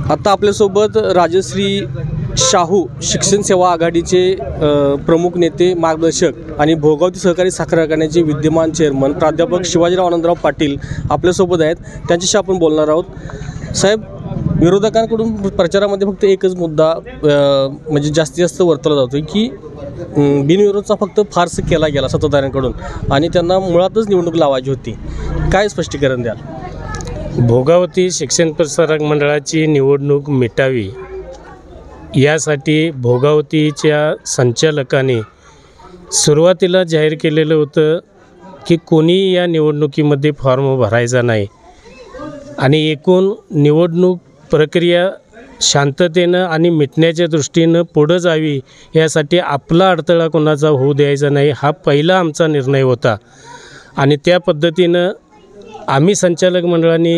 आता आपल्यासोबत राजश्री शाहू शिक्षण सेवा आघाडीचे प्रमुख नेते मार्गदर्शक आणि भोगावती सहकारी साखर कारखान्याचे विद्यमान चेअरमन प्राध्यापक शिवाजीराव आनंदराव पाटील आपल्यासोबत आहेत. त्यांच्याशी आपण बोलणार आहोत. साहेब, विरोधकांकडून प्रचारामध्ये फक्त एकच मुद्दा म्हणजे जास्तीत जास्त वर्तवला जातो की बिनविरोधचा फक्त फार्स केला गेला सत्ताधाऱ्यांकडून आणि त्यांना मुळातच निवडणूक लावायची होती. काय स्पष्टीकरण द्याल? भोगावती शिक्षण प्रसारक मंडळाची निवडणूक मिटावी यासाठी भोगावतीच्या संचालकांनी सुरुवातीला जाहीर केलेलं होतं की कोणी या निवडणुकीमध्ये फॉर्म भरायचा नाही आणि एकूण निवडणूक प्रक्रिया शांततेनं आणि मिटण्याच्या दृष्टीनं पुढं जावी यासाठी आपला अडथळा कोणाचा होऊ द्यायचा नाही हा पहिला आमचा निर्णय होता. आणि त्या पद्धतीनं आम्ही संचालक मंडळाने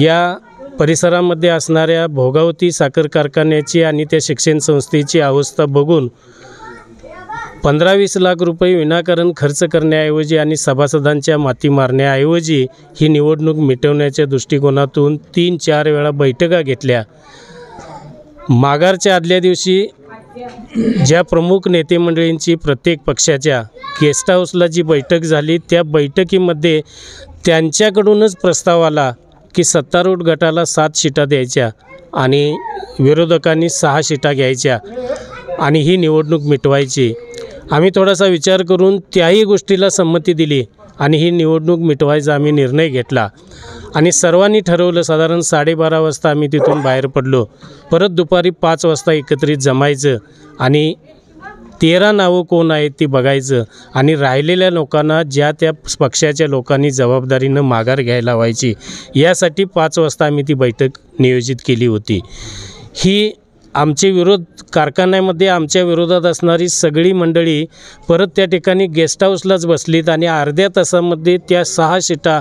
या परिसरामध्ये असणाऱ्या भोगावती साखर कारखान्याची आणि त्या शिक्षण संस्थेची अवस्था बघून 15-20 लाख रुपये विनाकारण खर्च करण्याऐवजी आणि सभासदांच्या माती मारण्याऐवजी ही निवडणूक मिटवण्याच्या दृष्टिकोनातून 3-4 वेळा बैठका घेतल्या. माघारच्या आदल्या दिवशी ज्या प्रमुख नेते मंडळींची प्रत्येक पक्षाच्या गेस्ट हाऊसला जी बैठक झाली त्या बैठकीमध्ये त्यांच्याकडूनच प्रस्ताव आला की सत्तारूढ गटाला 7 सीटा द्यायच्या आणि विरोधकांनी 6 सीटा घ्यायच्या आणि ही निवडणूक मिटवायची. आम्ही थोडासा विचार करून त्याही गोष्टीला संमती दिली आणि ही निवडणूक मिटवायचा आम्ही निर्णय घेतला. आणि सर्वांनी ठरवलं साधारण 12:30 वाजता आम्ही तिथून बाहेर पडलो. परत दुपारी 5 वाजता एकत्रित जमायचं आणि 13 नावं कोण आहेत ती बघायचं आणि राहिलेल्या लोकांना ज्या त्या पक्षाच्या लोकांनी जबाबदारीनं माघार घ्यायला व्हायची यासाठी 5 वाजता आम्ही ती बैठक नियोजित केली होती. ही आमचे विरोध कारखान्यामध्ये आमच्या विरोधात असणारी सगळी मंडळी परत त्या ठिकाणी गेस्ट हाऊसलाच बसलीत आणि अर्ध्या तासामध्ये त्या 6 सीटा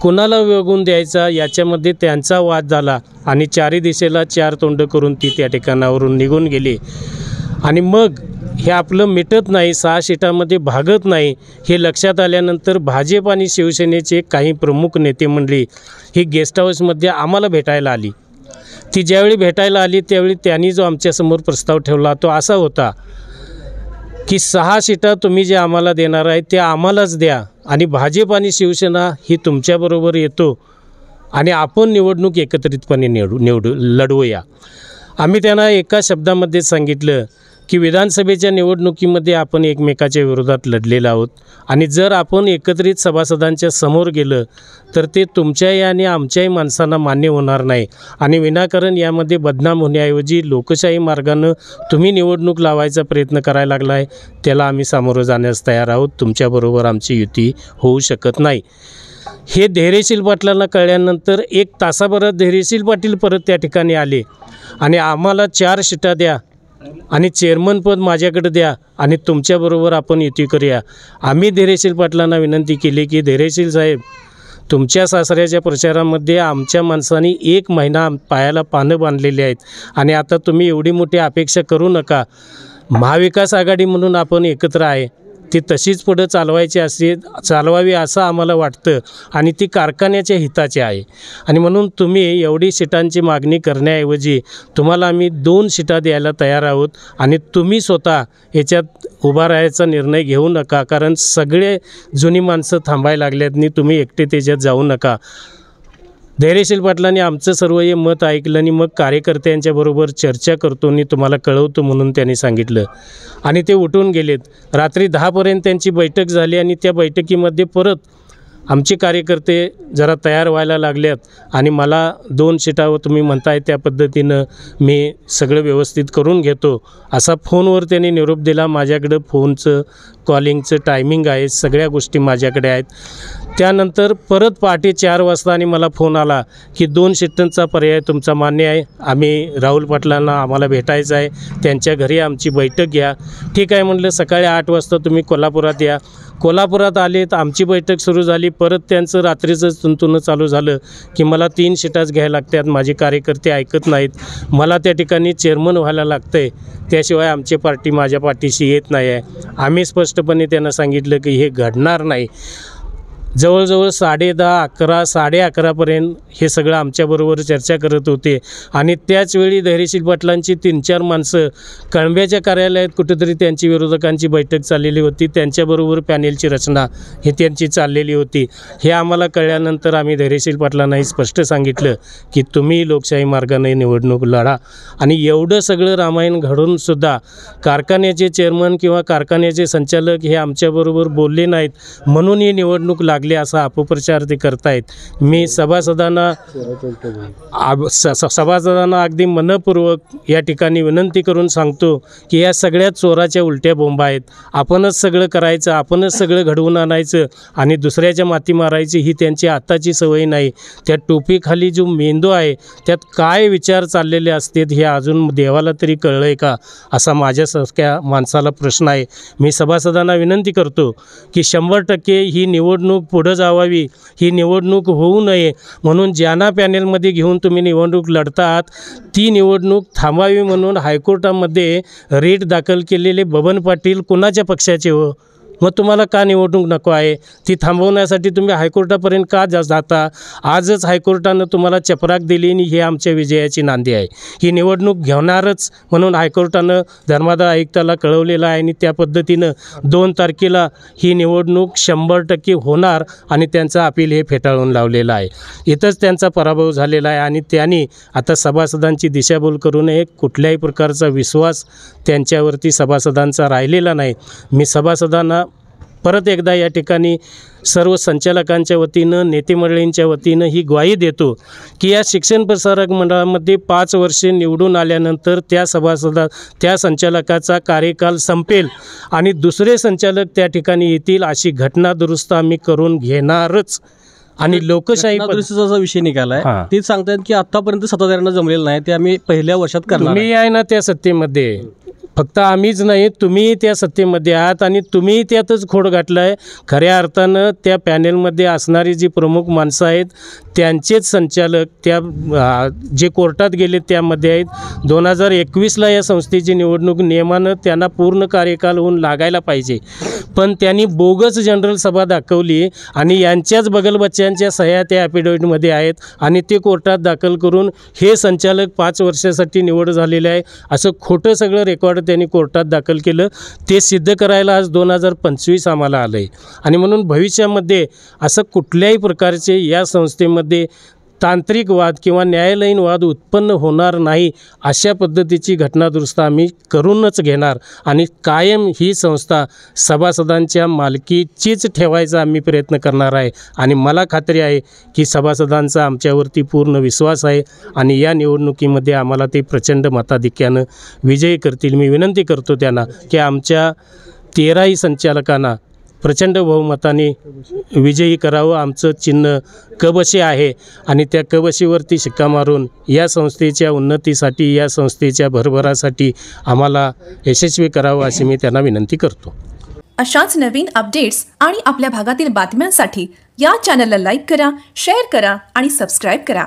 कुणाला विभागून द्यायचा याच्यामध्ये त्यांचा वाद झाला आणि 4 दिशेला 4 तोंड करून ती त्या ठिकाणावरून निघून गेली. आणि मग हे आपलं मिटत नाही, 6 सीटामध्ये भागत नाही हे लक्षात आल्यानंतर भाजप आणि शिवसेनेचे काही प्रमुख नेते मंडळी ही गेस्ट हाऊसमध्ये आम्हाला भेटायला आली. ती ज्यावेळी भेटायला आली त्यावेळी त्यांनी जो आमच्यासमोर प्रस्ताव ठेवला तो असा होता की 6 सीटा तुम्ही जे आम्हाला देणार आहे ते आम्हालाच द्या आणि भाजप आणि शिवसेना ही तुमच्याबरोबर येतो आणि आपण निवडणूक एकत्रितपणे लढवूया. आम्ही त्यांना एका शब्दामध्ये सांगितलं की विधानसभेच्या निवडणुकीमध्ये आपण एकमेकाच्या विरोधात लढलेलो आहोत आणि जर आपण एकत्रित सभासदांच्या समोर गेलं तर ते तुमच्याही आणि आमच्याही माणसांना मान्य होणार नाही आणि विनाकारण यामध्ये बदनाम होण्याऐवजी लोकशाही मार्गानं तुम्ही निवडणूक लावायचा प्रयत्न करायला लागला आहे त्याला आम्ही सामोरं जाण्यास तयार आहोत. तुमच्याबरोबर आमची युती होऊ शकत नाही. हे धैर्यशील पाटलांना कळल्यानंतर 1 तासाभरात धैर्यशील पाटील परत त्या ठिकाणी आले आणि आम्हाला 4 सीटा द्या आणि चेअरमनपद माझ्याकडे द्या आणि तुमच्याबरोबर आपण युती करूया. आम्ही धैर्यशील पाटलांना विनंती केली की धैर्यशील साहेब, तुमच्या सासऱ्याच्या प्रचारामध्ये आमच्या माणसांनी 1 महिना पायाला पानं बांधलेली आहेत आणि आता तुम्ही एवढी मोठी अपेक्षा करू नका. महाविकास आघाडी म्हणून आपण एकत्र आहे, ती तशीच पुढं चालवावी असं आम्हाला वाटतं आणि ती कारखान्याच्या हिताची आहे आणि म्हणून तुम्ही एवढी सीटांची मागणी करण्याऐवजी तुम्हाला आम्ही 2 सीटा द्यायला तयार आहोत आणि तुम्ही स्वतः याच्यात उभा राहायचा निर्णय घेऊ नका कारण सगळे जुनी माणसं थांबायला लागल्यातनी तुम्ही एकटे त्याच्यात जाऊ नका. धैर्यशील पाटलांनी आमचं सर्व हे मत ऐकलं आणि मग कार्यकर्त्यांच्याबरोबर चर्चा करतो आणि तुम्हाला कळवतो म्हणून त्यांनी सांगितलं आणि ते उठून गेलेत. रात्री 10पर्यंत त्यांची बैठक झाली आणि त्या बैठकीमध्ये परत आमचे कार्यकर्ते जरा तयार व्हायला लागल्यात आणि मला 2 सीटा तुम्ही म्हणताय त्या पद्धतीनं मी सगळं व्यवस्थित करून घेतो असा फोनवर त्यांनी निरोप दिला. माझ्याकडं फोनचं कॉलिंगचं टायमिंग आहे, सगळ्या गोष्टी माझ्याकडे आहेत. त्यानंतर परत पहाटे 4 वाजता आणि मला फोन आला की 2 सीटांचा पर्याय तुमचा मान्य आहे, आम्ही राहुल पाटलांना आम्हाला भेटायचं आहे, त्यांच्या घरी आमची बैठक घ्या. ठीक आहे म्हटलं. सकाळी 8 वाजता तुम्ही कोल्हापुरात या. कोल्हापुरात आले तर आमची बैठक सुरू झाली. परत त्यांचं रात्रीचं तुंतुणं चालू झालं की मला 3 सीटाच घ्यायला लागतात, माझे कार्यकर्ते ऐकत नाहीत, मला त्या ठिकाणी चेअरमन व्हायला लागतं आहे, त्याशिवाय आमची पार्टी माझ्या पाठीशी येत नाही आहे. आम्ही स्पष्टपणे त्यांना सांगितलं की हे घडणार नाही. जवळजवळ 10:30, 11, 11:30पर्यंत हे सगळं आमच्याबरोबर चर्चा करत होते आणि त्याचवेळी धैर्यशील पाटलांची 3-4 माणसं कळंब्याच्या कार्यालयात कुठेतरी त्यांची विरोधकांची बैठक चाललेली होती, त्यांच्याबरोबर पॅनेलची रचना ही त्यांची चाललेली होती. हे आम्हाला कळल्यानंतर आम्ही धैर्यशील पाटलांनाही स्पष्ट सांगितलं की तुम्ही लोकशाही मार्गाने निवडणूक लढा. आणि एवढं सगळं रामायण घडूनसुद्धा कारखान्याचे चेअरमन किंवा कारखान्याचे संचालक हे आमच्याबरोबर बोलले नाहीत म्हणून ही निवडणूक लागली असा अपप्रचार ते करतायत. मी सभासदांना अगदी मनपूर्वक या ठिकाणी विनंती करून सांगतो की या सगळ्या चोराच्या उलट्या बोंबा आहेत. आपणच सगळं करायचं, आपणच सगळं घडवून आणायचं आणि दुसऱ्याच्या माती मारायची ही त्यांची आत्ताची सवय नाही. त्या टोपीखाली जो मेंदू आहे त्यात काय विचार चाललेले असतात हे अजून देवाला तरी कळलं आहे का असा माझ्यासारख्या माणसाला प्रश्न आहे. मी सभासदांना विनंती करतो की 100% ही निवडणूक पुढं जावावी, ही निवडणूक होऊ नये म्हणून ज्यांना पॅनेलमध्ये घेऊन तुम्ही निवडणूक लढता आहात ती निवडणूक थांबावी म्हणून हायकोर्टामध्ये रीट दाखल केलेले बबन पाटील कोणाच्या पक्षाचे हो? मग तुम्हाला का निवडणूक नको आहे? ती थांबवण्यासाठी तुम्ही हायकोर्टापर्यंत का जाता? आजच हायकोर्टानं तुम्हाला चपराक दिली आणि ही आमच्या विजयाची नांदी आहे. ही निवडणूक घेणारच म्हणून हायकोर्टानं धर्मादाय आयुक्ताला कळवलेलं आहे आणि त्या पद्धतीनं 2 तारखेला ही निवडणूक 100% होणार आणि त्यांचं अपील हे फेटाळून लावलेलं आहे. इथंच त्यांचा पराभव झालेला आहे आणि त्यांनी आता सभासदांची दिशाभूल करू नये. कुठल्याही प्रकारचा विश्वास त्यांच्यावरती सभासदांचा राहिलेला नाही. मी सभासदांना परत एकदा या ठिकाणी सर्व संचालकांच्या वतीनं, नेते मंडळींच्या वतीनं ही ग्वाही देतो की या शिक्षण प्रसारक मंडळामध्ये 5 वर्षे निवडून आल्यानंतर त्या संचालकाचा कार्यकाल संपेल आणि दुसरे संचालक त्या ठिकाणी येतील अशी घटना दुरुस्त आम्ही करून घेणारच. आणि लोकशाही दुरुस्तीचा विषय निघाला आहे ते सांगतात की आतापर्यंत सत्ताधाऱ्यांना जमलेलं नाही, ते आम्ही पहिल्या वर्षात करणार. तुम्ही आहे ना त्या सत्तेमध्ये, फक्त आम्हीच नाही तुम्ही त्या सत्तेमध्ये आहात आणि तुम्ही त्यातच खोड गाठला आहे. खऱ्या अर्थानं त्या पॅनेलमध्ये असणारी जी प्रमुख माणसं आहेत त्यांचेच संचालक त्या जे कोर्टात गेले त्यामध्ये आहेत. 2021ला या संस्थेची निवडणूक नियमानं त्यांना पूर्ण कार्यकाल होऊन लागायला पाहिजे, पण त्यांनी बोगस जनरल सभा दाखवली आणि यांच्याच बगलबच्च्यांच्या सह्या त्या ॲफिडेविटमध्ये आहेत आणि ते कोर्टात दाखल करून हे संचालक 5 वर्षासाठी निवड झालेले आहे असं खोटं सगळं रेकॉर्ड त्यांनी कोर्टात दाखल केलं. ते सिद्ध करायला आज 2025 आम्हाला आलं आहे. आणि म्हणून भविष्यामध्ये असं कुठल्याही प्रकारचे या संस्थेमध्ये तांत्रिक वाद किंवा न्यायालयीन वाद उत्पन्न होणार नाही अशा पद्धतीची घटनादुरुस्त आम्ही करूनच घेणार आणि कायम ही संस्था सभासदांच्या मालकीचीच ठेवायचा आम्ही प्रयत्न करणार आहे. आणि मला खात्री आहे की सभासदांचा आमच्यावरती पूर्ण विश्वास आहे आणि या निवडणुकीमध्ये आम्हाला ते प्रचंड मताधिक्यानं विजयी करतील. मी विनंती करतो त्यांना की आमच्या 13ही संचालकांना प्रचंड बहुमताने विजयी करावं. आमचं चिन्ह कबशी आहे आणि त्या कबशीवरती शिक्का मारून या संस्थेच्या उन्नतीसाठी, या संस्थेच्या भरभरासाठी आम्हाला यशस्वी करावं अशी मी त्यांना विनंती करतो. अशाच नवीन अपडेट्स आणि आपल्या भागातील बातम्यांसाठी या चॅनलला लाईक करा, शेअर करा आणि सबस्क्राईब करा.